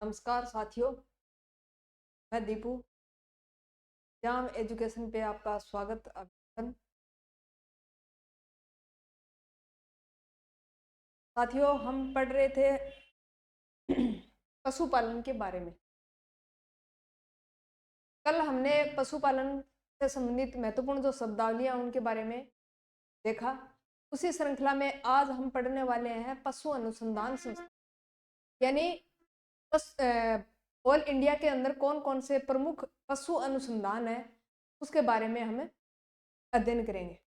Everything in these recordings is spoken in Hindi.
नमस्कार साथियों, मैं दीपू। जाम एजुकेशन पे आपका स्वागत अभिनंदन। साथियों, हम पढ़ रहे थे पशुपालन के बारे में। कल हमने पशुपालन से संबंधित महत्वपूर्ण जो शब्दावलियां उनके बारे में देखा। उसी श्रृंखला में आज हम पढ़ने वाले हैं पशु अनुसंधान संस्थान, यानी ऑल इंडिया के अंदर कौन कौन से प्रमुख पशु अनुसंधान है उसके बारे में हम अध्ययन करेंगे।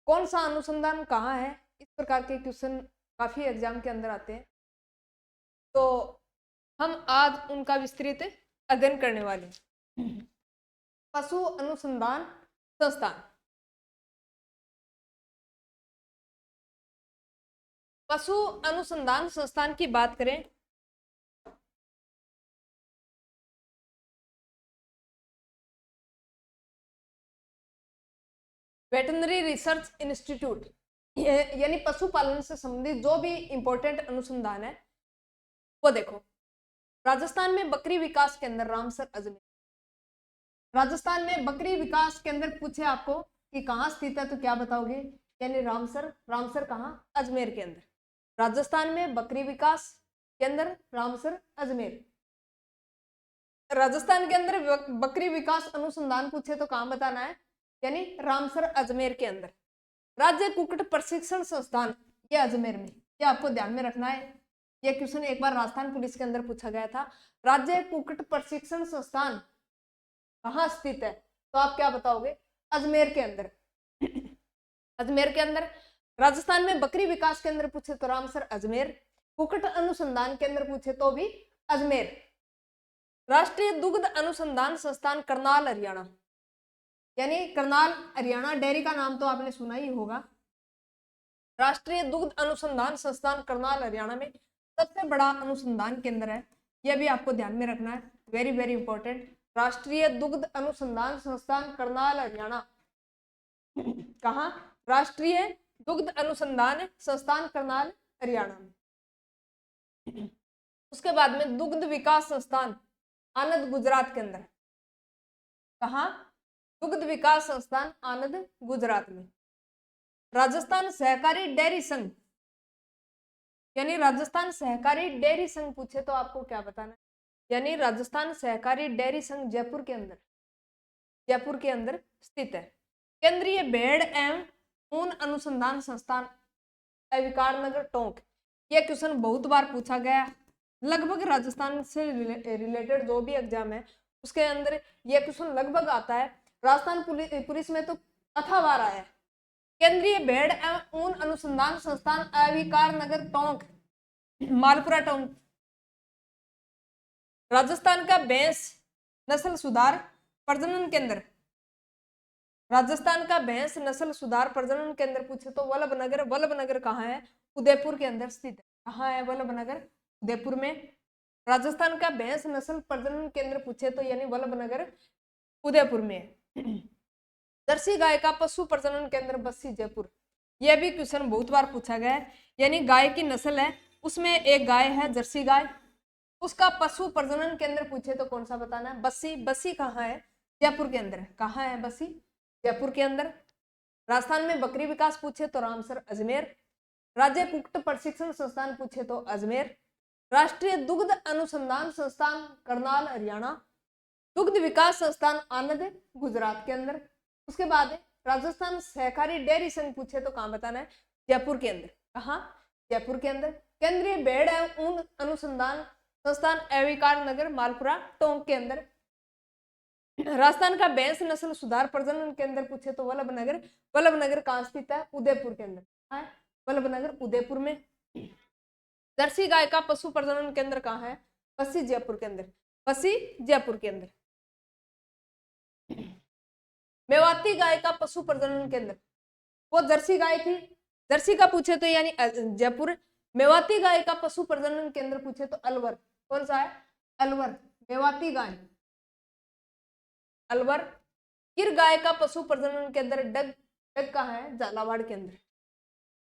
कौन सा अनुसंधान कहाँ है, इस प्रकार के क्वेश्चन काफी एग्जाम के अंदर आते हैं, तो हम आज उनका विस्तृत अध्ययन करने वाले हैं। पशु अनुसंधान संस्थान। पशु अनुसंधान संस्थान की बात करें वेटनरी रिसर्च इंस्टीट्यूट, यानी पशुपालन से संबंधित जो भी इंपॉर्टेंट अनुसंधान है वो देखो। राजस्थान में बकरी विकास केंद्र रामसर अजमेर। राजस्थान में बकरी विकास केंद्र पूछे आपको कि कहाँ स्थित है तो क्या बताओगे, यानी रामसर। रामसर कहाँ? अजमेर के अंदर। राजस्थान में बकरी विकास केंद्र रामसर अजमेर। राजस्थान के अंदर बकरी विकास अनुसंधान पूछे तो कहाँ बताना है, यानी रामसर अजमेर के अंदर। राज्य कुक्कुट प्रशिक्षण संस्थान, ये अजमेर में। ये आपको ध्यान में रखना है, ये क्वेश्चन एक बार राजस्थान पुलिस के अंदर पूछा गया था। राज्य कुक्कुट प्रशिक्षण संस्थान कहाँ स्थित है तो आप क्या बताओगे? अजमेर के अंदर। अजमेर के अंदर। राजस्थान में बकरी विकास केंद्र पूछे तो रामसर अजमेर। कुक्कुट अनुसंधान केंद्र पूछे तो भी अजमेर। राष्ट्रीय दुग्ध अनुसंधान संस्थान करनाल हरियाणा, यानी करनाल हरियाणा। डेयरी का नाम तो आपने सुना ही होगा। राष्ट्रीय दुग्ध अनुसंधान संस्थान करनाल हरियाणा में सबसे बड़ा अनुसंधान केंद्र है, यह भी आपको ध्यान में रखना है, वेरी वेरी इंपॉर्टेंट। राष्ट्रीय दुग्ध अनुसंधान संस्थान करनाल हरियाणा। कहाँ? राष्ट्रीय दुग्ध अनुसंधान संस्थान करनाल हरियाणा में। उसके बाद में दुग्ध विकास संस्थान आनंद गुजरात के अंदर। कहाँ? दुग्ध विकास संस्थान आनंद गुजरात में। राजस्थान सहकारी डेयरी संघ, यानी राजस्थान सहकारी डेयरी संघ पूछे तो आपको क्या बताना है, यानी राजस्थान सहकारी डेयरी संघ जयपुर के अंदर। जयपुर के अंदर स्थित है। केंद्रीय भेड़ एवं ऊन अनुसंधान संस्थान अविकार नगर टोंक। यह क्वेश्चन बहुत बार पूछा गया, लगभग राजस्थान से रिलेटेड जो भी एग्जाम है उसके अंदर यह क्वेश्चन लगभग आता है। राजस्थान पुलिस में तो अथा बार आया है। केंद्रीय भेड़ एवं ऊन अनुसंधान संस्थान अविकार नगर टोंक, मालपुरा टोंक। राजस्थान का भैंस नस्ल सुधार प्रजनन केंद्र। राजस्थान का भैंस नस्ल सुधार प्रजनन केंद्र पूछे तो वल्लभनगर। वल्लभनगर कहाँ है? उदयपुर के अंदर स्थित है। कहाँ है वल्लभनगर? उदयपुर में। राजस्थान का भैंस नस्ल प्रजनन केंद्र पूछे तो यानी वल्लभनगर उदयपुर में है। जर्सी गाय का पशु प्रजनन केंद्र बस्सी जयपुर। यह भी क्वेश्चन बहुत बार पूछा गया है, यानी गाय की नस्ल है उसमें एक गाय है जर्सी गाय, उसका पशु प्रजनन केंद्र पूछे तो कौन सा बताना है? बस्सी। बस्सी कहाँ है? जयपुर के अंदर। कहाँ है बस्सी? जयपुर के अंदर। राजस्थान में बकरी विकास पूछे तो रामसर अजमेर। राज्य कुक्कुट प्रशिक्षण संस्थान पूछे तो अजमेर। राष्ट्रीय दुग्ध अनुसंधान संस्थान करनाल हरियाणा। दुग्ध विकास संस्थान आनंद गुजरात के अंदर। उसके बाद राजस्थान सहकारी डेयरी संघ पूछे तो कहाँ बताना है? जयपुर के अंदर। कहाँ? जयपुर के अंदर। केंद्रीय भेड़ एवं ऊन अनुसंधान संस्थान अविकार नगर मालपुरा टोंक के अंदर। राजस्थान का भैंस नस्ल सुधार प्रजनन केंद्र पूछे तो वल्लभनगर। वल्लभनगर कहाँ स्थित है? उदयपुर के अंदर। वल्लभनगर उदयपुर में। जर्सी गाय का पशु प्रजनन केंद्र कहाँ है? बस्सी जयपुर के अंदर। बस्सी जयपुर के अंदर। मेवाती गाय का पशु प्रजनन केंद्र, वो जर्सी गाय थी, जर्सी का पूछे तो यानी जयपुर। मेवाती गाय का पशु प्रजनन केंद्र पूछे तो अलवर। कौन सा है? अलवर। मेवाती गाय अलवर। गिर गाय का पशु प्रजनन केंद्र डग। डग कहाँ है? झालावाड़ के अंदर।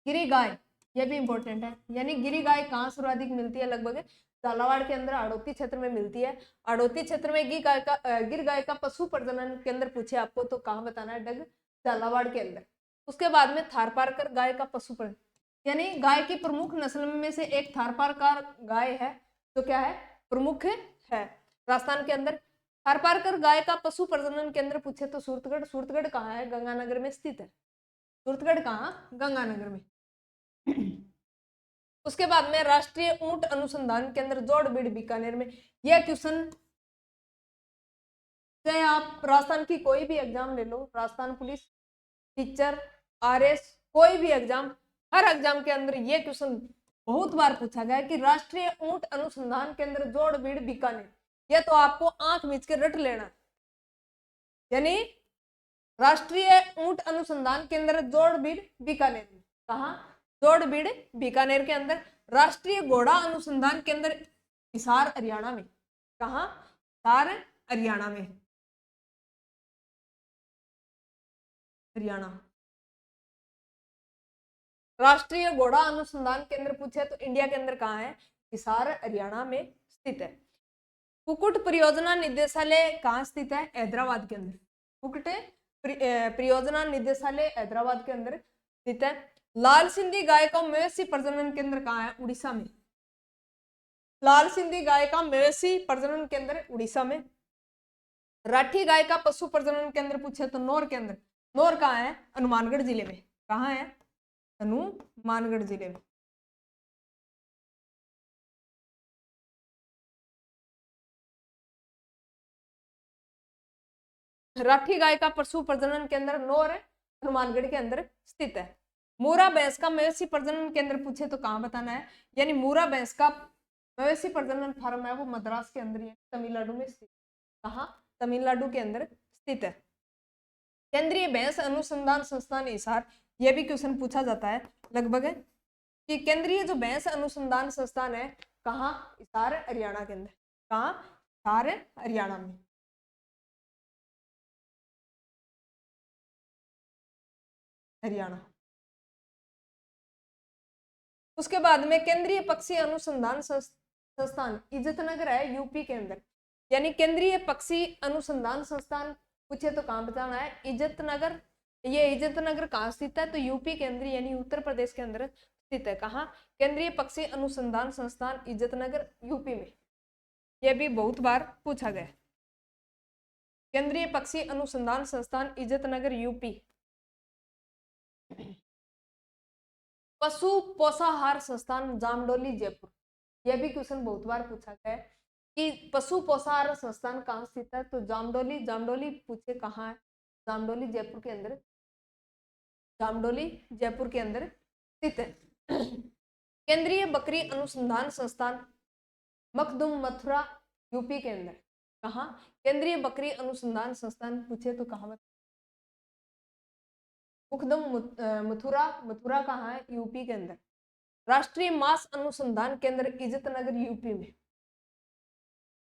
गिरी गाय, यह भी इंपॉर्टेंट है, यानी गिरी गाय कहाँ सर्वाधिक मिलती है? लगभग झालावाड़ के अंदर हाड़ौती क्षेत्र में मिलती है। हाड़ौती क्षेत्र में गिर गाय का पशु प्रजनन केंद्र पूछे आपको तो कहाँ बताना है, डग झालावाड़ के अंदर। उसके बाद में थारपारकर गाय का पशु प्रजनन, यानी गाय की प्रमुख नस्ल में से एक थारपारकर गाय है जो क्या है, प्रमुख है राजस्थान के अंदर। थारपारकर गाय का पशु प्रजनन केंद्र पूछे तो सूरतगढ़। सूरतगढ़ कहाँ है, गंगानगर में स्थित है। सूरतगढ़ कहाँ, गंगानगर में। उसके बाद में राष्ट्रीय ऊंट अनुसंधान केंद्र जोड़बीड़ बीकानेर में। यह क्वेश्चन चाहे आप राजस्थान की कोई भी एग्जाम ले लो, राजस्थान पुलिस, टीचर, आरएस, कोई भी एग्जाम, हर एग्जाम के अंदर यह क्वेश्चन बहुत बार पूछा गया है कि राष्ट्रीय ऊंट अनुसंधान केंद्र जोड़बीड़ बीकानेर। यह तो आपको आंख मीच के रट लेना, यानी राष्ट्रीय ऊंट अनुसंधान केंद्र जोड़बीड़ बीकानेर में। कहा, जोड़बीड़ बीकानेर के अंदर। राष्ट्रीय घोड़ा अनुसंधान केंद्र हिसार हरियाणा में। कहा, हिसार हरियाणा में, हरियाणा। राष्ट्रीय घोड़ा अनुसंधान केंद्र पूछे तो इंडिया के अंदर कहाँ है, हिसार हरियाणा में स्थित है। कुक्कुट परियोजना निदेशालय कहाँ स्थित है, हैदराबाद के अंदर। कुक्कुट परियोजना निदेशालय हैदराबाद के अंदर स्थित है। लाल सिंधी गाय का मवेशी प्रजनन केंद्र कहाँ है, उड़ीसा में। लाल सिंधी गाय का मवेशी प्रजनन केंद्र उड़ीसा में। राठी गाय का पशु प्रजनन केंद्र पूछे तो नौर के अंदर। नौर कहाँ है, हनुमानगढ़ जिले में। कहाँ है, हनुमानगढ़ जिले में। राठी गाय का पशु प्रजनन केंद्र नौर हनुमानगढ़ के अंदर स्थित है। मूरा भैंस का मवेशी प्रजनन केंद्र पूछे तो कहाँ बताना है, यानी मूरा भैंस का मवेशी प्रजनन फार्म है वो मद्रास के अंदर, तमिलनाडु में स्थित। कहाँ, तमिलनाडु के अंदर स्थित है। केंद्रीय भैंस अनुसंधान संस्थान हिसार, यह भी क्वेश्चन पूछा जाता है लगभग कि केंद्रीय जो भैंस अनुसंधान संस्थान है कहाँ, हिसार हरियाणा के अंदर। कहाँ, हिसार हरियाणा में। हरियाणा। उसके बाद में केंद्रीय पक्षी अनुसंधान संस्थान इज्जतनगर है यूपी के अंदर, यानी केंद्रीय पक्षी अनुसंधान संस्थान पूछे तो कहाँ बताना है, इज्जतनगर। ये इज्जतनगर कहाँ स्थित है, तो यूपी के अंदर यानी उत्तर प्रदेश के अंदर स्थित है। कहाँ, केंद्रीय पक्षी अनुसंधान संस्थान इज्जतनगर यूपी में। यह भी बहुत बार पूछा गया। केंद्रीय पक्षी अनुसंधान संस्थान इज्जतनगर यूपी। पशु पोषाहार संस्थान जामडोली जयपुर, यह भी क्वेश्चन बहुत बार पूछा गया है कि पशु पोषाहार संस्थान कहाँ स्थित है, तो जामडोली। जामडोली पूछे कहाँ है, जामडोली जयपुर के अंदर, जामडोली जयपुर के अंदर स्थित है। केंद्रीय बकरी अनुसंधान संस्थान मखदुम मथुरा यूपी के अंदर। कहाँ, केंद्रीय बकरी अनुसंधान संस्थान पूछे तो कहाँ, मुखदम मथुरा। मथुरा कहाँ है, यूपी के अंदर। राष्ट्रीय मांस अनुसंधान केंद्र इज्जतनगर यूपी में।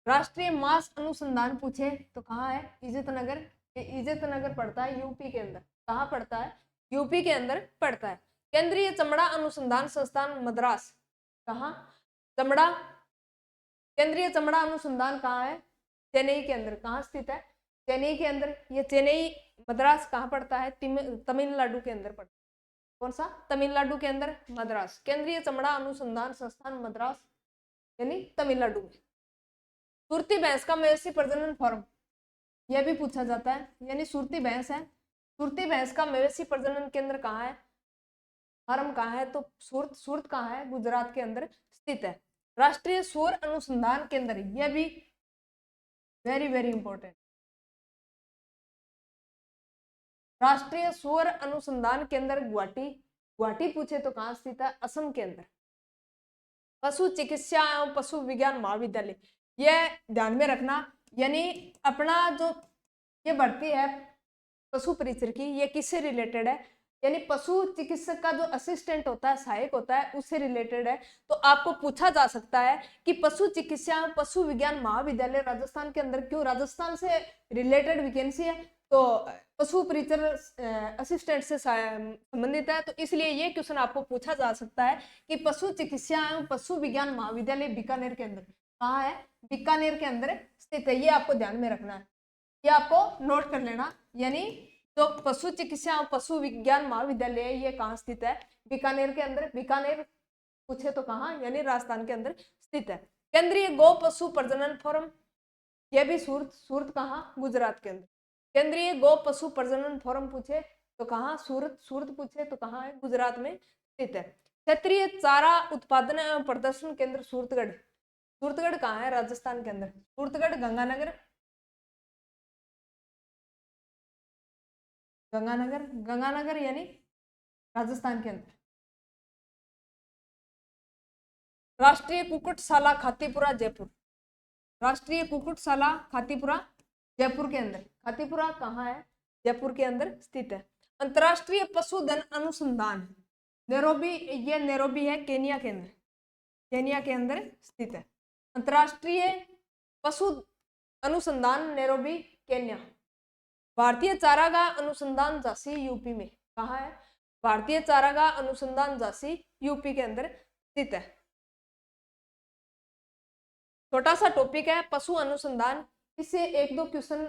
राष्ट्रीय मांस अनुसंधान पूछे तो कहाँ है, इज्जतनगर। इज्जतनगर पड़ता है यूपी के अंदर। कहाँ पड़ता है, यूपी के अंदर पड़ता है। केंद्रीय चमड़ा अनुसंधान संस्थान मद्रास। कहाँ, चमड़ा। केंद्रीय चमड़ा अनुसंधान कहाँ है, चेन्नई के अंदर। कहाँ स्थित है, चेन्नई के अंदर। ये चेन्नई, मद्रास कहाँ पड़ता है, तमिलनाडु के अंदर पड़ता है। कौन सा, तमिलनाडु के अंदर मद्रास। केंद्रीय चमड़ा अनुसंधान संस्थान मद्रास यानी तमिलनाडु में। सुरती भैंस का मवेशी प्रजनन फार्म, यह भी पूछा जाता है, यानी सुरती भैंस है। सुरती भैंस का मवेशी प्रजनन केंद्र कहाँ है, फार्म कहाँ है, तो सूरत कहाँ है, गुजरात के अंदर स्थित है। राष्ट्रीय सूअर अनुसंधान केंद्र, यह भी वेरी वेरी इंपॉर्टेंट। राष्ट्रीय सूअर अनुसंधान केंद्र गुवाहाटी। गुवाहाटी पूछे तो कहाँ स्थित है, असम के अंदर। पशु चिकित्सा एवं पशु विज्ञान महाविद्यालय, यह ध्यान में रखना, यानी अपना जो ये भर्ती है पशु परिचर की, ये किससे रिलेटेड है, यानी पशु चिकित्सक का जो असिस्टेंट होता है, सहायक होता है, उससे रिलेटेड है। तो आपको पूछा जा सकता है कि पशु चिकित्सा पशु विज्ञान महाविद्यालय राजस्थान के अंदर क्यों, राजस्थान से रिलेटेड वैकेंसी है, तो पशु परिचर असिस्टेंट से संबंधित है, तो इसलिए ये क्वेश्चन आपको पूछा जा सकता है कि पशु चिकित्सा एवं पशु विज्ञान महाविद्यालय बीकानेर के अंदर कहाँ है, बीकानेर के अंदर स्थित है। ये आपको ध्यान में रखना है, ये आपको नोट कर लेना। यानी जो पशु चिकित्सा एवं पशु विज्ञान महाविद्यालय है ये कहाँ स्थित है, बीकानेर के अंदर। बीकानेर पूछे तो कहाँ, यानी राजस्थान के अंदर स्थित है। केंद्रीय गौ पशु प्रजनन फोरम, यह भी सूरत कहाँ, गुजरात के अंदर। केंद्रीय गौ पशु प्रजनन फोरम पूछे तो कहाँ, सूरत पूछे तो कहाँ है, गुजरात में स्थित है। क्षेत्रीय चारा उत्पादन एवं प्रदर्शन केंद्र सूरतगढ़ कहाँ है, राजस्थान के अंदर। सूरतगढ़ गंगानगर यानी राजस्थान के अंदर। राष्ट्रीय कुक्कुटशाला खातीपुरा जयपुर, राष्ट्रीय कुक्कुटशाला खातीपुरा जयपुर के अंदर। खातीपुरा कहाँ है, जयपुर के अंदर स्थित है। अंतरराष्ट्रीय पशुधन अनुसंधान नैरोबी, ये नैरोबी है केनिया के अंदर, केनिया के अंदर स्थित है। अंतरराष्ट्रीय पशु अनुसंधान नैरोबी केन्या। भारतीय चारागाह अनुसंधान झांसी यूपी में कहाँ है, भारतीय चारागाह अनुसंधान झांसी यूपी के अंदर स्थित है। छोटा सा टॉपिक है पशु अनुसंधान, इससे 1-2 क्वेश्चन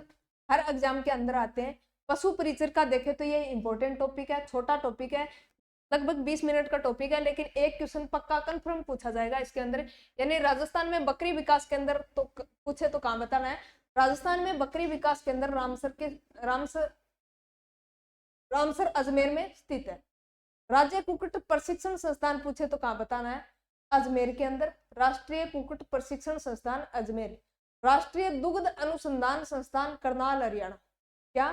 हर एग्जाम के अंदर आते हैं। पशु परिचर का देखें तो ये इंपॉर्टेंट टॉपिक है, छोटा टॉपिक है, लगभग 20 मिनट का टॉपिक है, लेकिन एक क्वेश्चन पक्का कंफर्म पूछा जाएगा इसके अंदर। यानी राजस्थान में बकरी विकास केंद्र तो पूछे तो कहाँ बताना है, राजस्थान में बकरी विकास केंद्र रामसर अजमेर में स्थित है। राज्य कुक्कुट प्रशिक्षण संस्थान पूछे तो कहाँ बताना है, अजमेर के अंदर। राष्ट्रीय कुक्कुट प्रशिक्षण संस्थान अजमेर। राष्ट्रीय दुग्ध अनुसंधान संस्थान करनाल हरियाणा। क्या,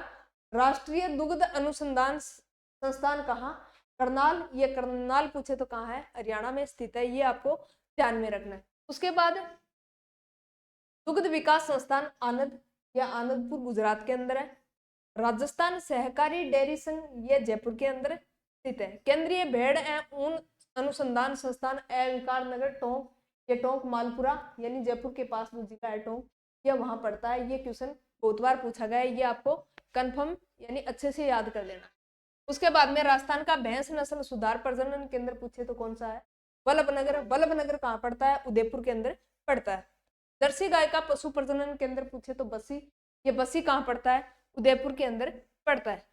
राष्ट्रीय दुग्ध अनुसंधान संस्थान कहाँ, करनाल। ये करनाल पूछे तो कहाँ है, हरियाणा में स्थित है, ये आपको ध्यान में रखना है। उसके बाद दुग्ध विकास संस्थान आनंद, या आनंदपुर गुजरात के अंदर है। राजस्थान सहकारी डेयरी संघ, ये जयपुर के अंदर स्थित है। केंद्रीय भेड़ एवं ऊन अनुसंधान संस्थान अलंकार नगर टोंक, ये टोंक मालपुरा यानी जयपुर के पास जो जिला है टोंक, ये वहां पड़ता है। ये क्वेश्चन बहुत बार पूछा गया है, ये आपको कंफर्म यानी अच्छे से याद कर लेना। उसके बाद में राजस्थान का भैंस नस्ल सुधार प्रजनन केंद्र पूछे तो कौन सा है, वल्लभनगर। वल्लभनगर कहाँ पड़ता है, उदयपुर के अंदर पड़ता है। जर्सी गाय का पशु प्रजनन केंद्र पूछे तो बस्सी, ये बस्सी कहाँ पड़ता है, उदयपुर के अंदर पड़ता है।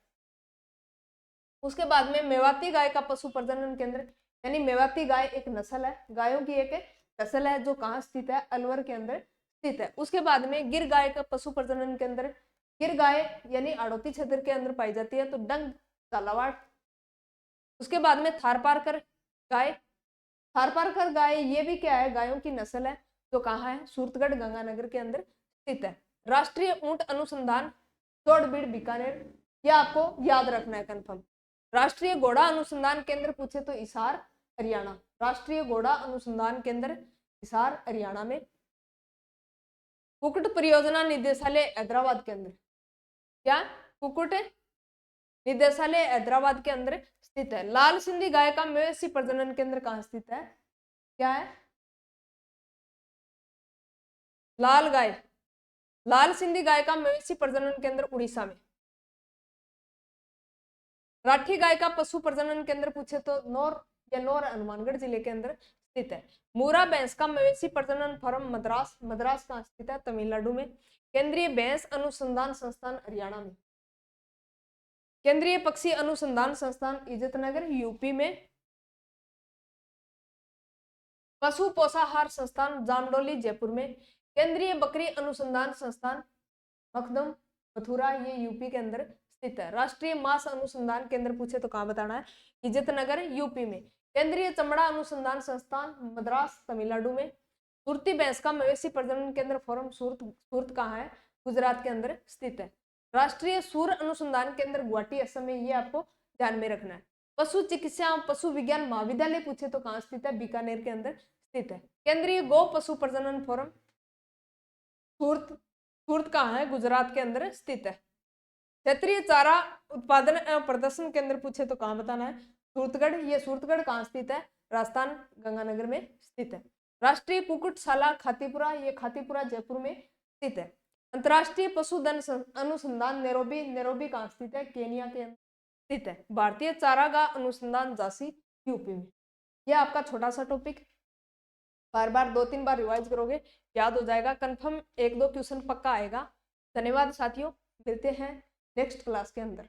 उसके बाद में मेवाती गाय का पशु प्रजनन केंद्र, यानी मेवाती गाय एक नस्ल है, गायों की एक नस्ल है जो कहाँ स्थित है, अलवर के अंदर स्थित है। उसके बाद में गिर गाय का पशु प्रजनन केंद्र, गिर गाय यानी आड़ोती क्षेत्र के अंदर पाई जाती है, तो डंग झालावाड़। उसके बाद में थारपारकर गाय, थारपारकर गाय ये भी क्या है, गायों की नस्ल है, जो कहाँ है, सूरतगढ़ गंगानगर के अंदर स्थित है। राष्ट्रीय ऊंट अनुसंधान चौड़बीड़ बीकानेर, यह आपको याद रखना है कंफर्म। राष्ट्रीय घोड़ा अनुसंधान केंद्र पूछे तो हिसार हरियाणा। राष्ट्रीय घोड़ा अनुसंधान केंद्र हिसार हरियाणा में। कुक्कुट परियोजना निदेशालय हैदराबाद के अंदर, क्या, कुक्कुट निदेशालय हैदराबाद के अंदर स्थित है। लाल सिंधी गाय का मवेशी प्रजनन केंद्र कहाँ स्थित है, क्या है, लाल सिंधी गाय का मवेशी प्रजनन केंद्र उड़ीसा में। राठी गाय का पशु प्रजनन केंद्र पूछे तो नौर हनुमानगढ़ जिले के अंदर स्थित है। मूरा भैंस का मवेशी प्रजनन फॉर्म मद्रास कहाँ स्थित है, तमिलनाडु में। केंद्रीय भैंस अनुसंधान संस्थान हरियाणा में। केंद्रीय पक्षी अनुसंधान संस्थान इज्जतनगर यूपी में। पशु पोषाहार संस्थान जामडोली जयपुर में। केंद्रीय बकरी अनुसंधान संस्थान मखदुम मथुरा, ये यूपी के अंदर स्थित है। राष्ट्रीय मांस अनुसंधान केंद्र पूछे तो कहाँ बताना है, इज्जतनगर यूपी में। केंद्रीय चमड़ा अनुसंधान संस्थान मद्रास तमिलनाडु में। सुरती भैंस का मवेशी प्रजनन केंद्र फॉरम सूरत कहाँ है, गुजरात के अंदर स्थित है। राष्ट्रीय सूर अनुसंधान केंद्र गुवाहाटी असम में, ये आपको ध्यान में रखना है। पशु चिकित्सा पशु विज्ञान महाविद्यालय पूछे तो कहाँ स्थित है, बीकानेर के अंदर स्थित है। केंद्रीय गौ पशु प्रजनन फोरम सूरत कहाँ है, गुजरात के अंदर स्थित है। क्षेत्रीय चारा उत्पादन एवं प्रदर्शन केंद्र पूछे तो कहाँ बताना है, सूरतगढ़। ये सूरतगढ़ कहाँ स्थित है, राजस्थान गंगानगर में स्थित है। राष्ट्रीय कुक्कुटशाला खातीपुरा, ये खातीपुरा जयपुर में स्थित है। अंतर्राष्ट्रीय पशुधन अनुसंधान नैरोबी, नैरोबी कहाँ स्थित है? केनिया के अंदर स्थित है। भारतीय चारागाह अनुसंधान झांसी यूपी में। यह आपका छोटा सा टॉपिक, बार बार 2-3 बार रिवाइज करोगे याद हो जाएगा, कंफर्म 1-2 क्वेश्चन पक्का आएगा। धन्यवाद साथियों, मिलते हैं नेक्स्ट क्लास के अंदर।